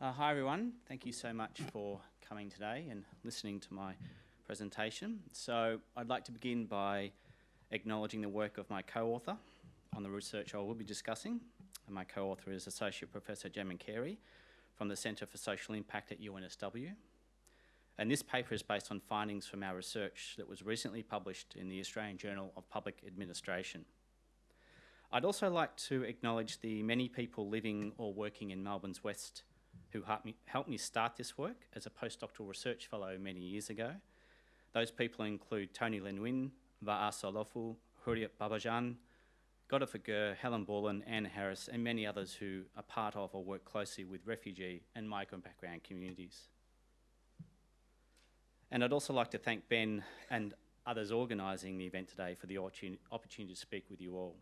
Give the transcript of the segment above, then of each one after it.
Hi everyone, thank you so much for coming today and listening to my presentation. So I'd like to begin by acknowledging the work of my co-author on the research I will be discussing. And my co-author is Associate Professor Gemma Carey from the Centre for Social Impact at UNSW. And this paper is based on findings from our research that was recently published in the Australian Journal of Public Administration. I'd also like to acknowledge the many people living or working in Melbourne's West who helped me start this work as a postdoctoral research fellow many years ago. Those people include Tony Lenwin, Va'a Solofu, Huriat Babajan, Godfrey Gurr, Helen Borland, Anne Harris, and many others who are part of or work closely with refugee and migrant background communities. And I'd also like to thank Ben and others organising the event today for the opportunity to speak with you all.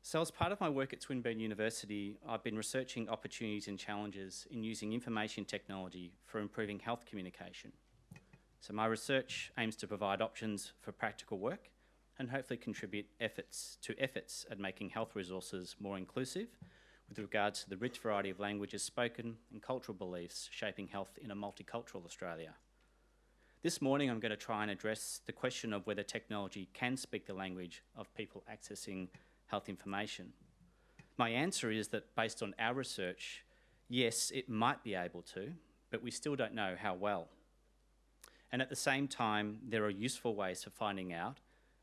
So as part of my work at Swinburne University, I've been researching opportunities and challenges in using information technology for improving health communication. So my research aims to provide options for practical work and hopefully contribute efforts at making health resources more inclusive with regards to the rich variety of languages spoken and cultural beliefs shaping health in a multicultural Australia. This morning I'm going to try and address the question of whether technology can speak the language of people accessing health information. My answer is that based on our research, yes, it might be able to, but we still don't know how well. And at the same time, there are useful ways for finding out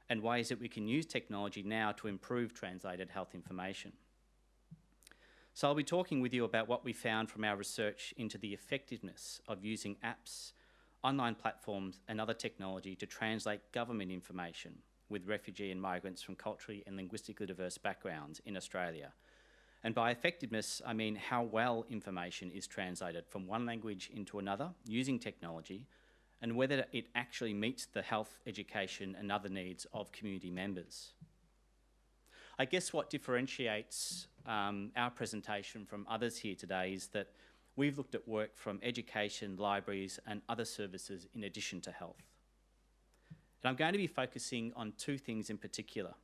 and ways that we can use technology now to improve translated health information. So I'll be talking with you about what we found from our research into the effectiveness of using apps, online platforms and other technology to translate government information with refugee and migrants from culturally and linguistically diverse backgrounds in Australia. And by effectiveness, I mean how well information is translated from one language into another using technology, and whether it actually meets the health, education and other needs of community members. I guess what differentiates our presentation from others here today is that we've looked at work from education, libraries and other services in addition to health. And I'm going to be focusing on two things in particular: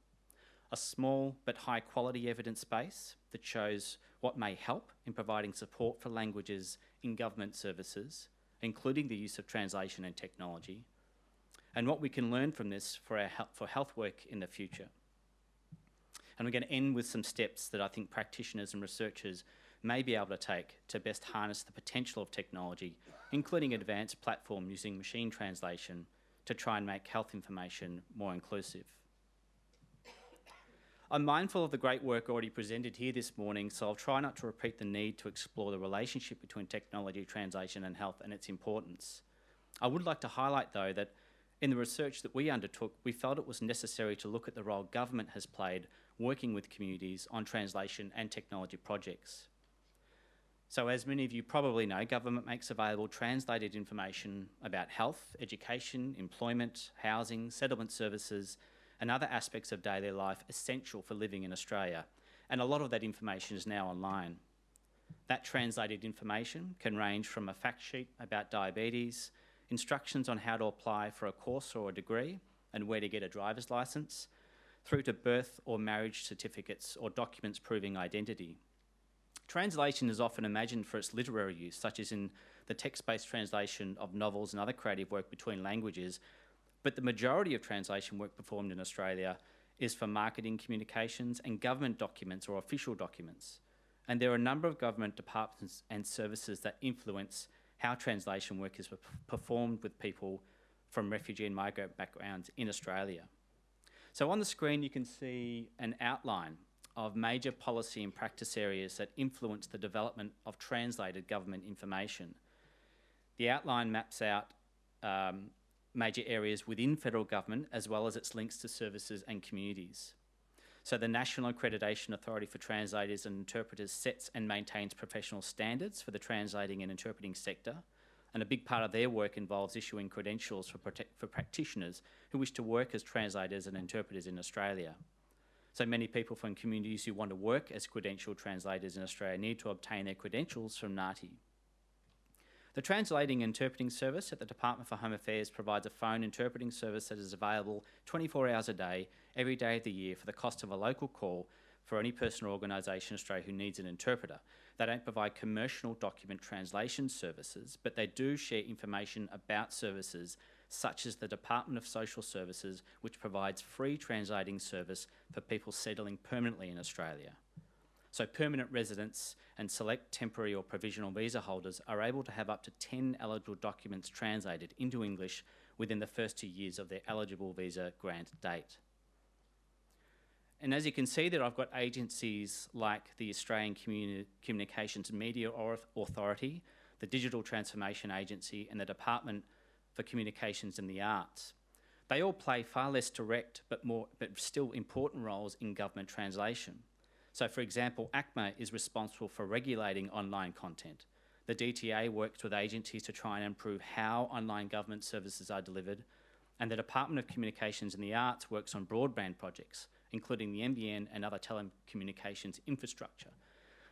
a small but high quality evidence base that shows what may help in providing support for languages in government services, including the use of translation and technology, and what we can learn from this for health work in the future. And we're going to end with some steps that I think practitioners and researchers may be able to take to best harness the potential of technology, including advanced platform using machine translation to try and make health information more inclusive. I'm mindful of the great work already presented here this morning, so I'll try not to repeat the need to explore the relationship between technology, translation and health and its importance. I would like to highlight though that in the research that we undertook, we felt it was necessary to look at the role government has played working with communities on translation and technology projects. So as many of you probably know, government makes available translated information about health, education, employment, housing, settlement services, and other aspects of daily life essential for living in Australia. And a lot of that information is now online. That translated information can range from a fact sheet about diabetes, instructions on how to apply for a course or a degree, and where to get a driver's licence, through to birth or marriage certificates or documents proving identity. Translation is often imagined for its literary use, such as in the text-based translation of novels and other creative work between languages, but the majority of translation work performed in Australia is for marketing communications and government documents or official documents. And there are a number of government departments and services that influence how translation work is performed with people from refugee and migrant backgrounds in Australia. So on the screen you can see an outline of major policy and practice areas that influence the development of translated government information. The outline maps out major areas within federal government as well as its links to services and communities. So the National Accreditation Authority for Translators and Interpreters sets and maintains professional standards for the translating and interpreting sector, and a big part of their work involves issuing credentials for practitioners who wish to work as translators and interpreters in Australia. So many people from communities who want to work as credentialed translators in Australia need to obtain their credentials from NAATI. The Translating and Interpreting Service at the Department for Home Affairs provides a phone interpreting service that is available 24 hours a day, every day of the year for the cost of a local call for any person or organisation in Australia who needs an interpreter. They don't provide commercial document translation services, but they do share information about services such as the Department of Social Services, which provides free translating service for people settling permanently in Australia. So permanent residents and select temporary or provisional visa holders are able to have up to 10 eligible documents translated into English within the first 2 years of their eligible visa grant date. And as you can see there, I've got agencies like the Australian Communications and Media Authority, the Digital Transformation Agency, and the Department for Communications and the Arts. They all play far less direct but still important roles in government translation. So for example, ACMA is responsible for regulating online content. The DTA works with agencies to try and improve how online government services are delivered, and the Department of Communications and the Arts works on broadband projects, including the NBN and other telecommunications infrastructure.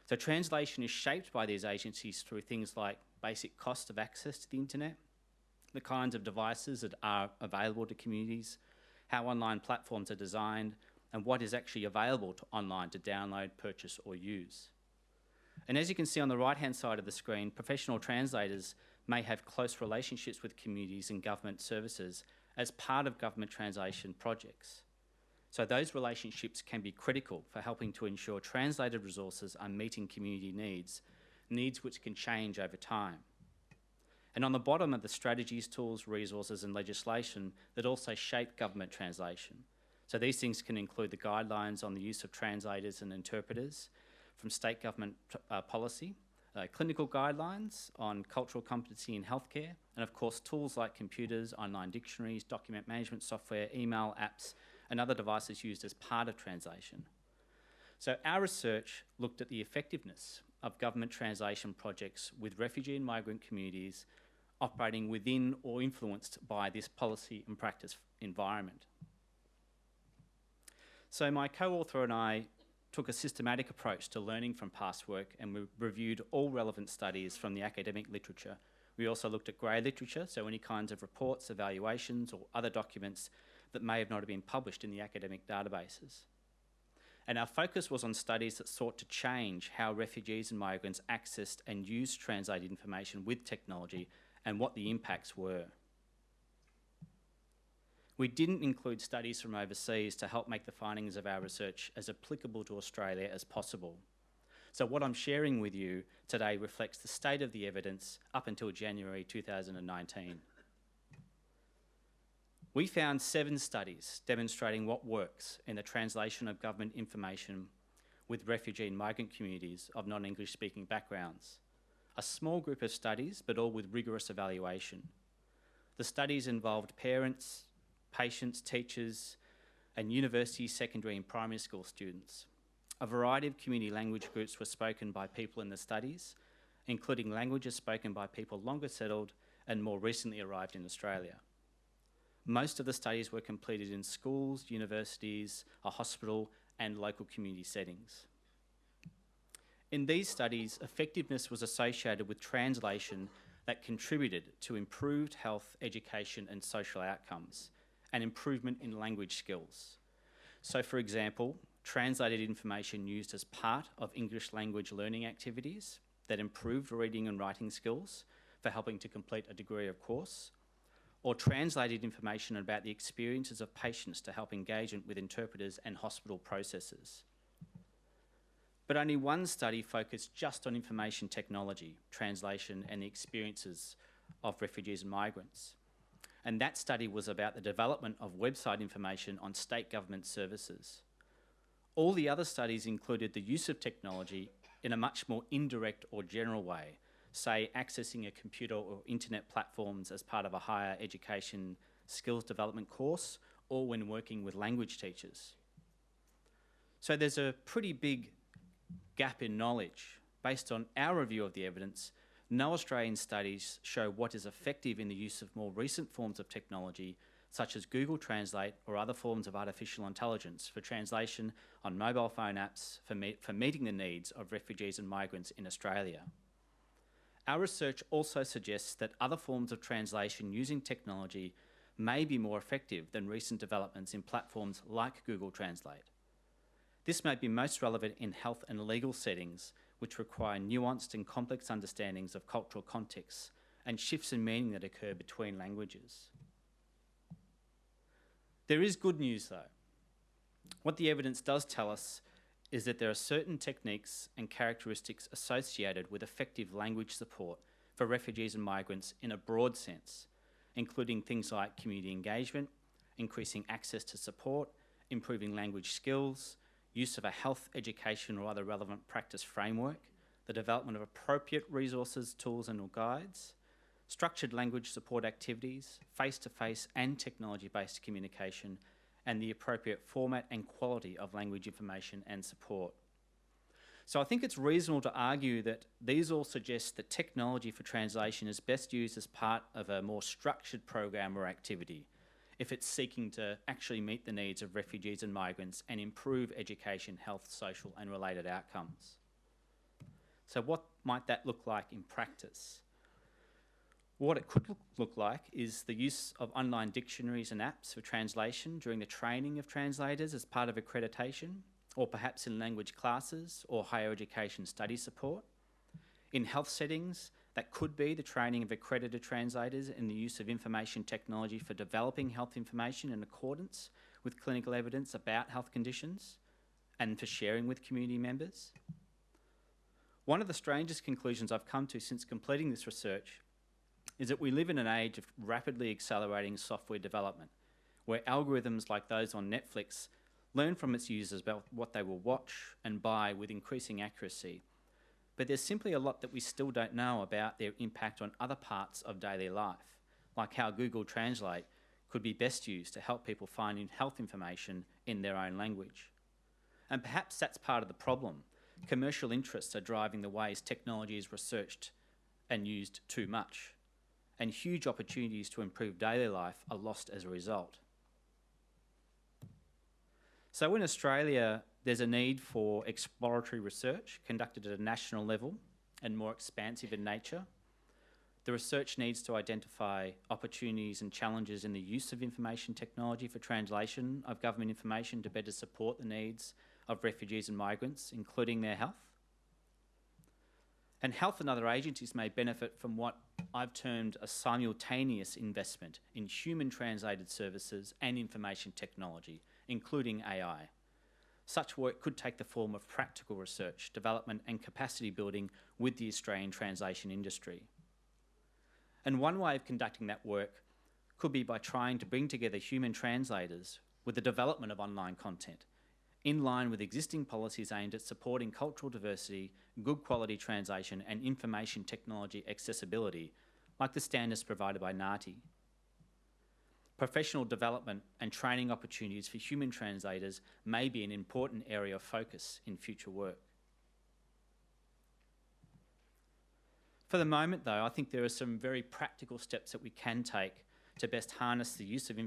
So translation is shaped by these agencies through things like basic cost of access to the internet, the kinds of devices that are available to communities, how online platforms are designed, and what is actually available online to download, purchase or use. And as you can see on the right-hand side of the screen, professional translators may have close relationships with communities and government services as part of government translation projects. So those relationships can be critical for helping to ensure translated resources are meeting community needs which can change over time. And on the bottom are the strategies, tools, resources and legislation that also shape government translation. So these things can include the guidelines on the use of translators and interpreters from state government policy, clinical guidelines on cultural competency in healthcare, and of course tools like computers, online dictionaries, document management software, email, apps, and other devices used as part of translation. So our research looked at the effectiveness of government translation projects with refugee and migrant communities operating within or influenced by this policy and practice environment. So my co-author and I took a systematic approach to learning from past work, and we reviewed all relevant studies from the academic literature. We also looked at grey literature, so any kinds of reports, evaluations or other documents that may have not been published in the academic databases. And our focus was on studies that sought to change how refugees and migrants accessed and used translated information with technology and what the impacts were. We didn't include studies from overseas to help make the findings of our research as applicable to Australia as possible. So what I'm sharing with you today reflects the state of the evidence up until January 2019. We found 7 studies demonstrating what works in the translation of government information with refugee and migrant communities of non-English speaking backgrounds. A small group of studies, but all with rigorous evaluation. The studies involved parents, patients, teachers, and university, secondary and primary school students. A variety of community language groups were spoken by people in the studies, including languages spoken by people longer settled and more recently arrived in Australia. Most of the studies were completed in schools, universities, a hospital, and local community settings. In these studies, effectiveness was associated with translation that contributed to improved health, education, and social outcomes, and improvement in language skills. So for example, translated information used as part of English language learning activities that improved reading and writing skills for helping to complete a degree of course, or translated information about the experiences of patients to help engagement with interpreters and hospital processes. But only one study focused just on information technology, translation, and the experiences of refugees and migrants. And that study was about the development of website information on state government services. All the other studies included the use of technology in a much more indirect or general way, say accessing a computer or internet platforms as part of a higher education skills development course, or when working with language teachers. So there's a pretty big gap in knowledge. Based on our review of the evidence, no Australian studies show what is effective in the use of more recent forms of technology, such as Google Translate or other forms of artificial intelligence for translation on mobile phone apps for meeting the needs of refugees and migrants in Australia. Our research also suggests that other forms of translation using technology may be more effective than recent developments in platforms like Google Translate. This may be most relevant in health and legal settings, which require nuanced and complex understandings of cultural contexts and shifts in meaning that occur between languages. There is good news though. What the evidence does tell us is that there are certain techniques and characteristics associated with effective language support for refugees and migrants in a broad sense, including things like community engagement, increasing access to support, improving language skills, use of a health, education or other relevant practice framework, the development of appropriate resources, tools and or guides, structured language support activities, face-to-face and technology-based communication, and the appropriate format and quality of language information and support. So I think it's reasonable to argue that these all suggest that technology for translation is best used as part of a more structured program or activity if it's seeking to actually meet the needs of refugees and migrants and improve education, health, social and related outcomes. So what might that look like in practice? What it could look like is the use of online dictionaries and apps for translation during the training of translators as part of accreditation, or perhaps in language classes or higher education study support. In health settings, that could be the training of accredited translators in the use of information technology for developing health information in accordance with clinical evidence about health conditions and for sharing with community members. One of the strangest conclusions I've come to since completing this research is that we live in an age of rapidly accelerating software development, where algorithms like those on Netflix learn from its users about what they will watch and buy with increasing accuracy. But there's simply a lot that we still don't know about their impact on other parts of daily life, like how Google Translate could be best used to help people find health information in their own language. And perhaps that's part of the problem. Commercial interests are driving the ways technology is researched and used too much, and huge opportunities to improve daily life are lost as a result. So in Australia, there's a need for exploratory research conducted at a national level and more expansive in nature. The research needs to identify opportunities and challenges in the use of information technology for translation of government information to better support the needs of refugees and migrants, including their health. And health and other agencies may benefit from what I've termed a simultaneous investment in human translated services and information technology, including AI. Such work could take the form of practical research, development and capacity building with the Australian translation industry. And one way of conducting that work could be by trying to bring together human translators with the development of online content, in line with existing policies aimed at supporting cultural diversity, good quality translation and information technology accessibility, like the standards provided by NAATI. Professional development and training opportunities for human translators may be an important area of focus in future work. For the moment though, I think there are some very practical steps that we can take to best harness the use of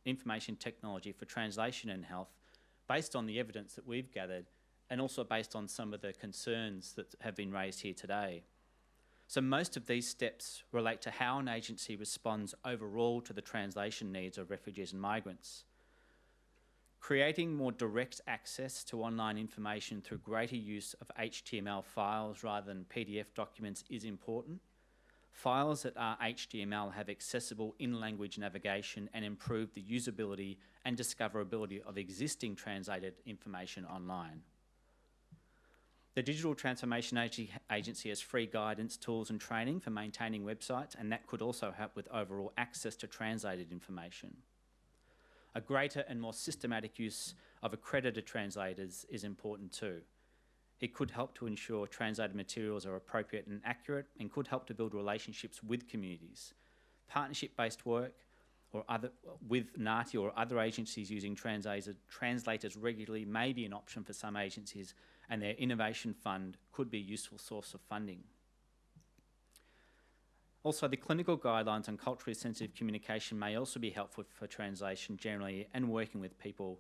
information technology for translation and health, based on the evidence that we've gathered and also based on some of the concerns that have been raised here today. So most of these steps relate to how an agency responds overall to the translation needs of refugees and migrants. Creating more direct access to online information through greater use of HTML files rather than PDF documents is important. Files that are HTML have accessible in-language navigation and improve the usability and discoverability of existing translated information online. The Digital Transformation Agency has free guidance, tools and training for maintaining websites, and that could also help with overall access to translated information. A greater and more systematic use of accredited translators is important too. It could help to ensure translated materials are appropriate and accurate, and could help to build relationships with communities. Partnership-based work with NAATI or other agencies using translators regularly may be an option for some agencies, and their innovation fund could be a useful source of funding. Also, the clinical guidelines on culturally sensitive communication may also be helpful for translation generally and working with people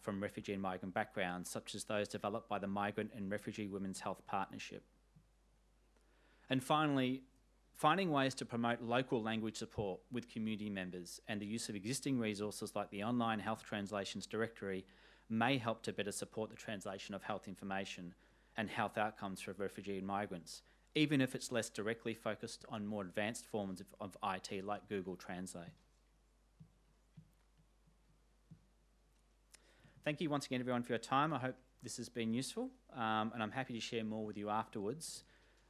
from refugee and migrant backgrounds, such as those developed by the Migrant and Refugee Women's Health Partnership. And finally, finding ways to promote local language support with community members and the use of existing resources like the Online Health Translations Directory may help to better support the translation of health information and health outcomes for refugee and migrants, even if it's less directly focused on more advanced forms of IT like Google Translate. Thank you once again, everyone, for your time. I hope this has been useful, and I'm happy to share more with you afterwards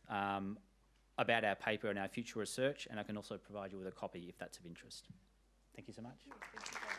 about our paper and our future research, and I can also provide you with a copy if that's of interest. Thank you so much.